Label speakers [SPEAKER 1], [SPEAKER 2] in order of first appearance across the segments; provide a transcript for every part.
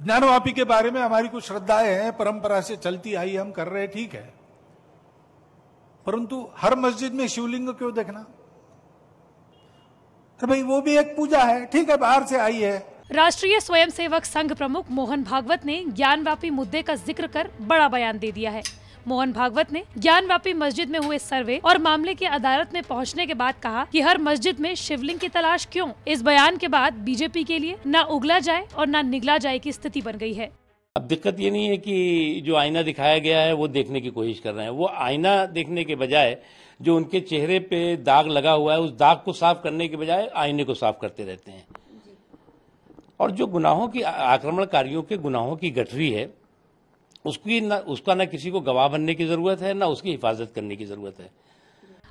[SPEAKER 1] ज्ञानवापी के बारे में हमारी कुछ श्रद्धाएं हैं, परंपरा से चलती आई, हम कर रहे, ठीक है, परंतु हर मस्जिद में शिवलिंग क्यों देखना? तो भाई वो भी एक पूजा है, ठीक है, बाहर से आई है।
[SPEAKER 2] राष्ट्रीय स्वयंसेवक संघ प्रमुख मोहन भागवत ने ज्ञानवापी मुद्दे का जिक्र कर बड़ा बयान दे दिया है। मोहन भागवत ने ज्ञानवापी मस्जिद में हुए सर्वे और मामले की अदालत में पहुंचने के बाद कहा कि हर मस्जिद में शिवलिंग की तलाश क्यों। इस बयान के बाद बीजेपी के लिए न उगला जाए और न निगला जाए की स्थिति बन गई है।
[SPEAKER 3] अब दिक्कत ये नहीं है कि जो आईना दिखाया गया है वो देखने की कोशिश कर रहे हैं, वो आईना देखने के बजाय जो उनके चेहरे पे दाग लगा हुआ है उस दाग को साफ करने के बजाय आईने को साफ करते रहते हैं। और जो गुनाहों की, आक्रमणकारियों के गुनाहों की गठरी है, उसका न किसी को गवाह बनने की जरूरत है, न उसकी हिफाजत करने की जरूरत है।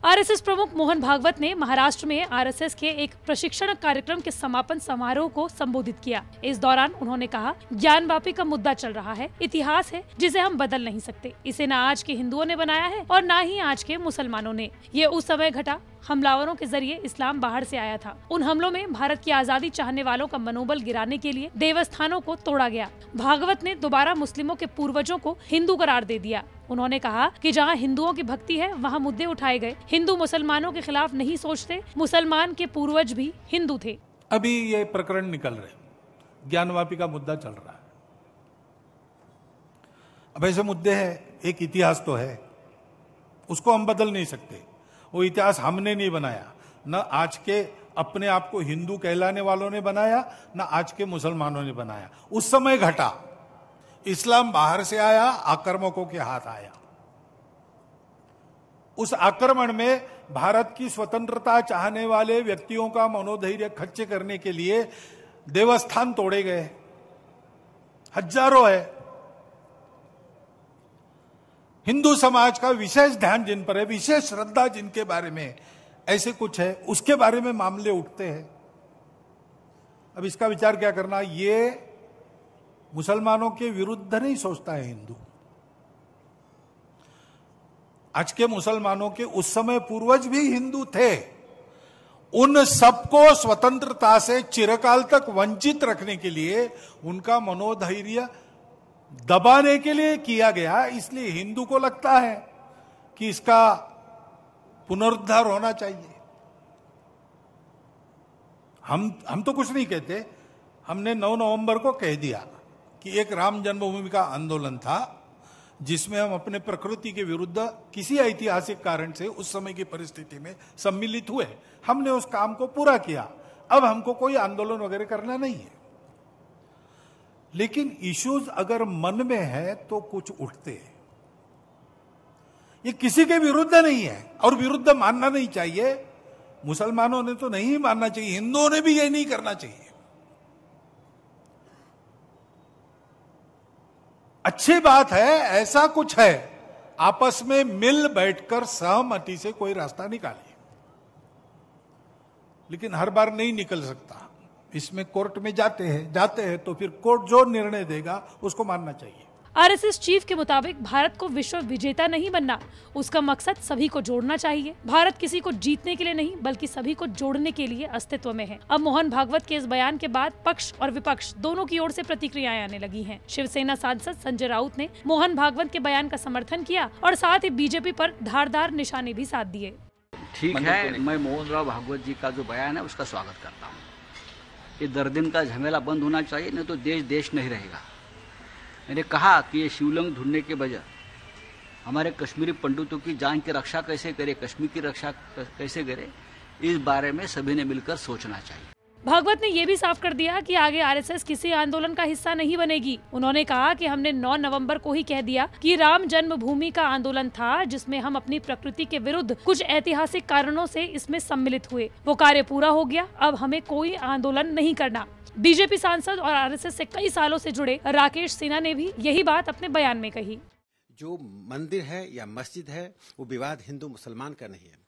[SPEAKER 2] आरएसएस प्रमुख मोहन भागवत ने महाराष्ट्र में आरएसएस के एक प्रशिक्षण कार्यक्रम के समापन समारोह को संबोधित किया। इस दौरान उन्होंने कहा, ज्ञानवापी का मुद्दा चल रहा है, इतिहास है जिसे हम बदल नहीं सकते। इसे न आज के हिंदुओं ने बनाया है और न ही आज के मुसलमानों ने। ये उस समय घटा हमलावरों के जरिए इस्लाम बाहर से आया था। उन हमलों में भारत की आजादी चाहने वालों का मनोबल गिराने के लिए देवस्थानों को तोड़ा गया। भागवत ने दोबारा मुस्लिमों के पूर्वजों को हिंदू करार दे दिया। उन्होंने कहा कि जहां हिंदुओं की भक्ति है वहां मुद्दे उठाए गए। हिंदू मुसलमानों के खिलाफ नहीं सोचते, मुसलमान के पूर्वज भी हिंदू थे।
[SPEAKER 1] अभी ये प्रकरण निकल रहे, ज्ञानवापी का मुद्दा चल रहा है। अब ऐसे मुद्दे हैं, एक इतिहास तो है, उसको हम बदल नहीं सकते। वो इतिहास हमने नहीं बनाया, न आज के अपने आप को हिंदू कहलाने वालों ने बनाया, न आज के मुसलमानों ने बनाया। उस समय घटा, इस्लाम बाहर से आया, आक्रमकों के हाथ आया। उस आक्रमण में भारत की स्वतंत्रता चाहने वाले व्यक्तियों का मनोधैर्य खच्चे करने के लिए देवस्थान तोड़े गए, हजारों है। हिंदू समाज का विशेष ध्यान जिन पर है, विशेष श्रद्धा जिनके बारे में ऐसे कुछ है, उसके बारे में मामले उठते हैं। अब इसका विचार क्या करना, ये मुसलमानों के विरुद्ध नहीं सोचता है हिंदू। आज के मुसलमानों के उस समय पूर्वज भी हिंदू थे। उन सबको स्वतंत्रता से चिरकाल तक वंचित रखने के लिए, उनका मनोधैर्य दबाने के लिए किया गया। इसलिए हिंदू को लगता है कि इसका पुनरुद्धार होना चाहिए। हम तो कुछ नहीं कहते, हमने 9 नवंबर को कह दिया कि एक राम जन्मभूमि का आंदोलन था जिसमें हम अपने प्रकृति के विरुद्ध किसी ऐतिहासिक कारण से उस समय की परिस्थिति में सम्मिलित हुए। हमने उस काम को पूरा किया। अब हमको कोई आंदोलन वगैरह करना नहीं है। लेकिन इश्यूज अगर मन में है तो कुछ उठते हैं। ये किसी के विरुद्ध नहीं है और विरुद्ध मानना नहीं चाहिए। मुसलमानों ने तो नहीं मानना चाहिए, हिंदुओं ने भी ये नहीं करना चाहिए। अच्छी बात है, ऐसा कुछ है, आपस में मिल बैठकर सहमति से कोई रास्ता निकालिए। लेकिन हर बार नहीं निकल सकता, इसमें कोर्ट में जाते हैं तो फिर कोर्ट जो निर्णय देगा उसको मानना चाहिए।
[SPEAKER 2] आरएसएस चीफ के मुताबिक भारत को विश्व विजेता नहीं बनना, उसका मकसद सभी को जोड़ना चाहिए। भारत किसी को जीतने के लिए नहीं बल्कि सभी को जोड़ने के लिए अस्तित्व में है। अब मोहन भागवत के इस बयान के बाद पक्ष और विपक्ष दोनों की ओर से प्रतिक्रियाएं आने लगी हैं। शिवसेना सांसद संजय राउत ने मोहन भागवत के बयान का समर्थन किया और साथ ही बीजेपी पर धारदार निशाने भी साध दिए।
[SPEAKER 4] ठीक है, मैं मोहन राव भागवत जी का जो बयान है उसका स्वागत करता हूँ। ये दर्दिन का झमेला बंद होना चाहिए, नहीं तो देश नहीं रहेगा। मैंने कहा कि ये शिवलिंग ढूंढने के बजाय हमारे कश्मीरी पंडितों की जान की रक्षा कैसे करे, कश्मीर की रक्षा कैसे करे, इस बारे में सभी ने मिलकर सोचना चाहिए।
[SPEAKER 2] भागवत ने यह भी साफ कर दिया कि आगे आरएसएस किसी आंदोलन का हिस्सा नहीं बनेगी। उन्होंने कहा कि हमने 9 नवंबर को ही कह दिया कि राम जन्मभूमि का आंदोलन था, जिसमें हम अपनी प्रकृति के विरुद्ध कुछ ऐतिहासिक कारणों से इसमें सम्मिलित हुए। वो कार्य पूरा हो गया, अब हमें कोई आंदोलन नहीं करना। बीजेपी सांसद और आरएसएस से कई सालों से जुड़े राकेश सिन्हा ने भी यही बात अपने बयान में कही।
[SPEAKER 5] जो मंदिर है या मस्जिद है, वो विवाद हिंदू मुसलमान का नहीं है।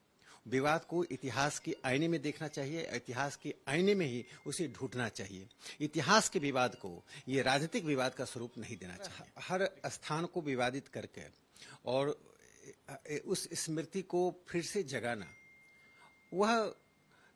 [SPEAKER 5] विवाद को इतिहास के आईने में देखना चाहिए, इतिहास के आईने में ही उसे ढूंढना चाहिए। इतिहास के विवाद को ये राजनीतिक विवाद का स्वरूप नहीं देना चाहिए। हर स्थान को विवादित करके और उस स्मृति को फिर से जगाना, वह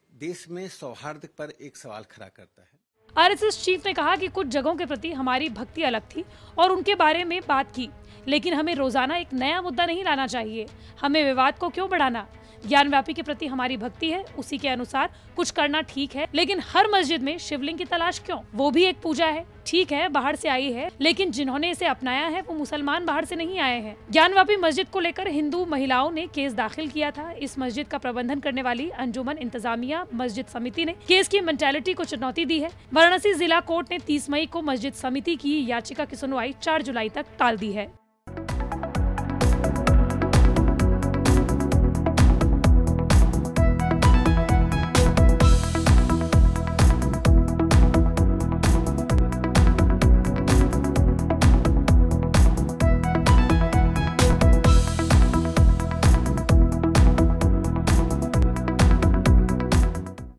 [SPEAKER 5] देश में सौहार्द पर एक सवाल खड़ा करता है।
[SPEAKER 2] आरएसएस चीफ ने कहा कि कुछ जगहों के प्रति हमारी भक्ति अलग थी और उनके बारे में बात की, लेकिन हमें रोजाना एक नया मुद्दा नहीं लाना चाहिए। हमें विवाद को क्यों बढ़ाना? ज्ञानव्यापी के प्रति हमारी भक्ति है, उसी के अनुसार कुछ करना ठीक है, लेकिन हर मस्जिद में शिवलिंग की तलाश क्यों? वो भी एक पूजा है, ठीक है, बाहर से आई है, लेकिन जिन्होंने इसे अपनाया है वो मुसलमान बाहर से नहीं आए हैं। ज्ञानव्यापी मस्जिद को लेकर हिंदू महिलाओं ने केस दाखिल किया था। इस मस्जिद का प्रबंधन करने वाली अंजुमन इंतजामिया मस्जिद समिति ने केस की मेंटालिटी को चुनौती दी है। वाराणसी जिला कोर्ट ने 30 मई को मस्जिद समिति की याचिका की सुनवाई 4 जुलाई तक टाल दी है।